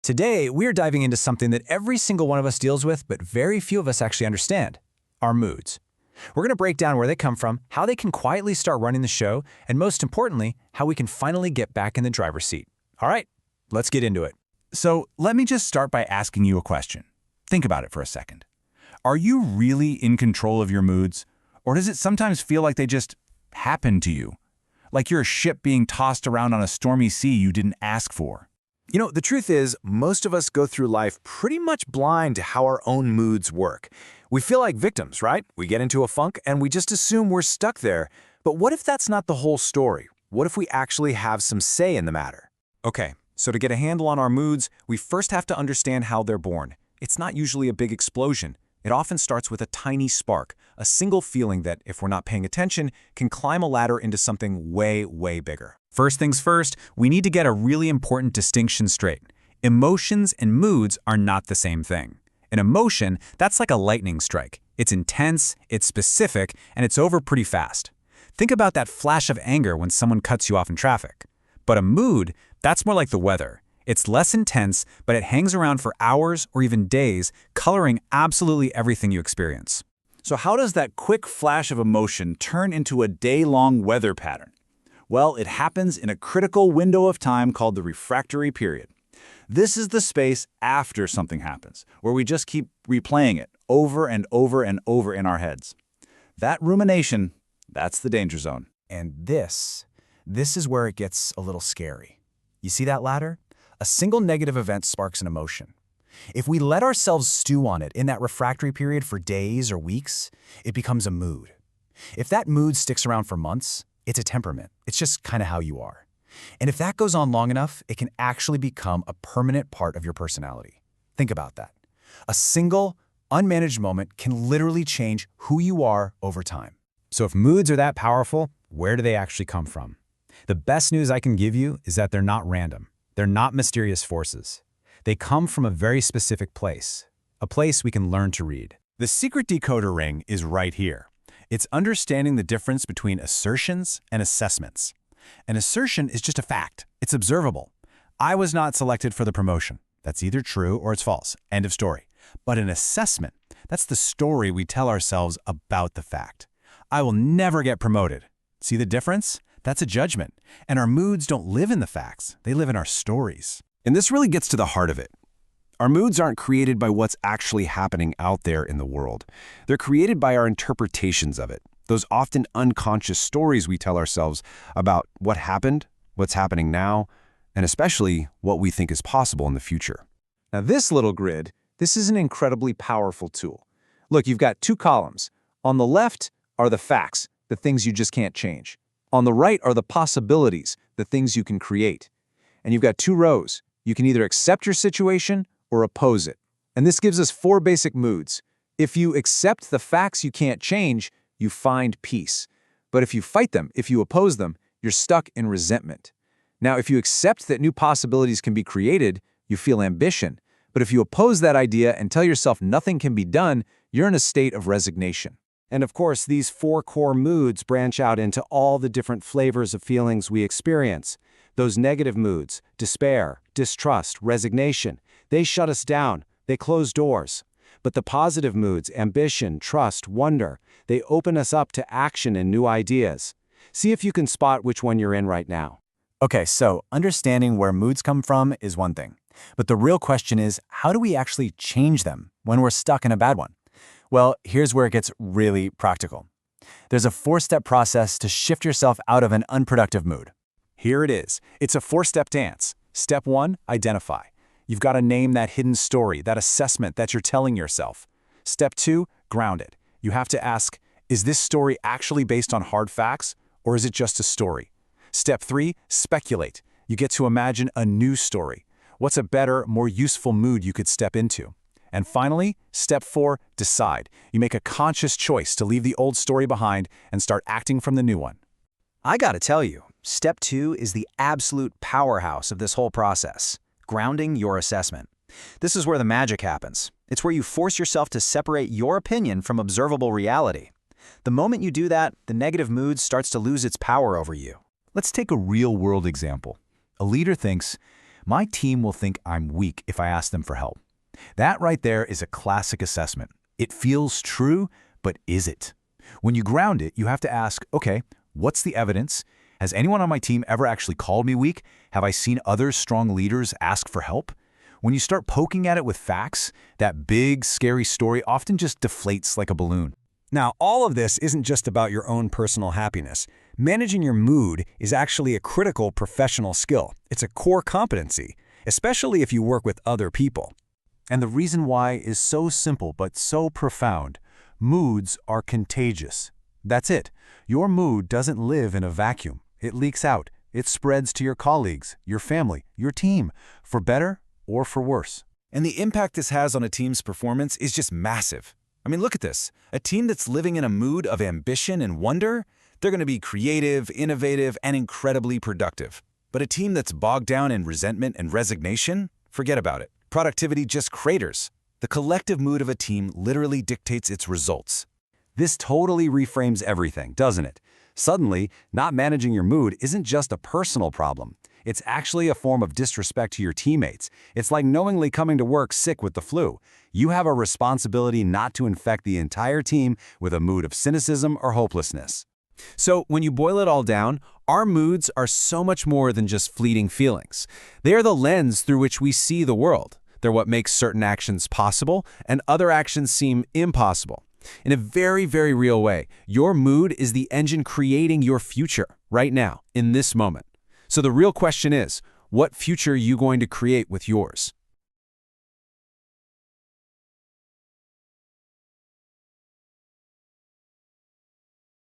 Today, we're diving into something that every single one of us deals with, but very few of us actually understand: our moods. We're going to break down where they come from, how they can quietly start running the show, and most importantly, how we can finally get back in the driver's seat. All right, let's get into it. So let me just start by asking you a question. Think about it for a second. Are you really in control of your moods? Or does it sometimes feel like they just happen to you? Like you're a ship being tossed around on a stormy sea you didn't ask for? You know, the truth is, most of us go through life pretty much blind to how our own moods work. We feel like victims, right? We get into a funk and we just assume we're stuck there. But what if that's not the whole story? What if we actually have some say in the matter? Okay, so to get a handle on our moods, we first have to understand how they're born. It's not usually a big explosion. It often starts with a tiny spark, a single feeling that, if we're not paying attention, can climb a ladder into something way, way bigger. First things first, we need to get a really important distinction straight. Emotions and moods are not the same thing. An emotion, that's like a lightning strike. It's intense, it's specific, and it's over pretty fast. Think about that flash of anger when someone cuts you off in traffic. But a mood, that's more like the weather. It's less intense, but it hangs around for hours or even days, coloring absolutely everything you experience. So how does that quick flash of emotion turn into a day-long weather pattern? Well, it happens in a critical window of time called the refractory period. This is the space after something happens, where we just keep replaying it over and over and over in our heads. That rumination, that's the danger zone. And this is where it gets a little scary. You see that ladder? A single negative event sparks an emotion. If we let ourselves stew on it in that refractory period for days or weeks, it becomes a mood. If that mood sticks around for months, it's a temperament. It's just kind of how you are. And if that goes on long enough, it can actually become a permanent part of your personality. Think about that. A single, unmanaged moment can literally change who you are over time. So if moods are that powerful, where do they actually come from? The best news I can give you is that they're not random. They're not mysterious forces. They come from a very specific place, a place we can learn to read. The secret decoder ring is right here. It's understanding the difference between assertions and assessments. An assertion is just a fact. It's observable. I was not selected for the promotion. That's either true or it's false. End of story. But an assessment, that's the story we tell ourselves about the fact. I will never get promoted. See the difference? That's a judgment. And our moods don't live in the facts. They live in our stories. And this really gets to the heart of it. Our moods aren't created by what's actually happening out there in the world. They're created by our interpretations of it, those often unconscious stories we tell ourselves about what happened, what's happening now, and especially what we think is possible in the future. Now this little grid, this is an incredibly powerful tool. Look, you've got two columns. On the left are the facts, the things you just can't change. On the right are the possibilities, the things you can create. And you've got two rows. You can either accept your situation or oppose it. And this gives us four basic moods. If you accept the facts you can't change, you find peace. But if you fight them, if you oppose them, you're stuck in resentment. Now, if you accept that new possibilities can be created, you feel ambition. But if you oppose that idea and tell yourself nothing can be done, you're in a state of resignation. And of course, these four core moods branch out into all the different flavors of feelings we experience. Those negative moods, despair, distrust, resignation, they shut us down, they close doors. But the positive moods, ambition, trust, wonder, they open us up to action and new ideas. See if you can spot which one you're in right now. Okay, so understanding where moods come from is one thing. But the real question is, how do we actually change them when we're stuck in a bad one? Well, here's where it gets really practical. There's a four-step process to shift yourself out of an unproductive mood. Here it is. It's a four-step dance. Step one, identify. You've got to name that hidden story, that assessment that you're telling yourself. Step two, ground it. You have to ask, is this story actually based on hard facts, or is it just a story? Step three, speculate. You get to imagine a new story. What's a better, more useful mood you could step into? And finally, step four, decide. You make a conscious choice to leave the old story behind and start acting from the new one. I gotta tell you, step two is the absolute powerhouse of this whole process: grounding your assessment. This is where the magic happens. It's where you force yourself to separate your opinion from observable reality. The moment you do that, the negative mood starts to lose its power over you. Let's take a real-world example. A leader thinks, My team will think I'm weak if I ask them for help. That right there is a classic assessment. It feels true, but is it? When you ground it, you have to ask, okay, what's the evidence? Has anyone on my team ever actually called me weak? Have I seen other strong leaders ask for help? When you start poking at it with facts, that big, scary story often just deflates like a balloon. Now, all of this isn't just about your own personal happiness. Managing your mood is actually a critical professional skill. It's a core competency, especially if you work with other people. And the reason why is so simple but so profound. Moods are contagious. That's it. Your mood doesn't live in a vacuum. It leaks out. It spreads to your colleagues, your family, your team, for better or for worse. And the impact this has on a team's performance is just massive. I mean, look at this. A team that's living in a mood of ambition and wonder, they're going to be creative, innovative, and incredibly productive. But a team that's bogged down in resentment and resignation, forget about it. Productivity just craters. The collective mood of a team literally dictates its results. This totally reframes everything, doesn't it? Suddenly, not managing your mood isn't just a personal problem. It's actually a form of disrespect to your teammates. It's like knowingly coming to work sick with the flu. You have a responsibility not to infect the entire team with a mood of cynicism or hopelessness. So, when you boil it all down, our moods are so much more than just fleeting feelings. They are the lens through which we see the world. They're what makes certain actions possible and other actions seem impossible. In a very, very real way, your mood is the engine creating your future right now, in this moment. So the real question is, what future are you going to create with yours?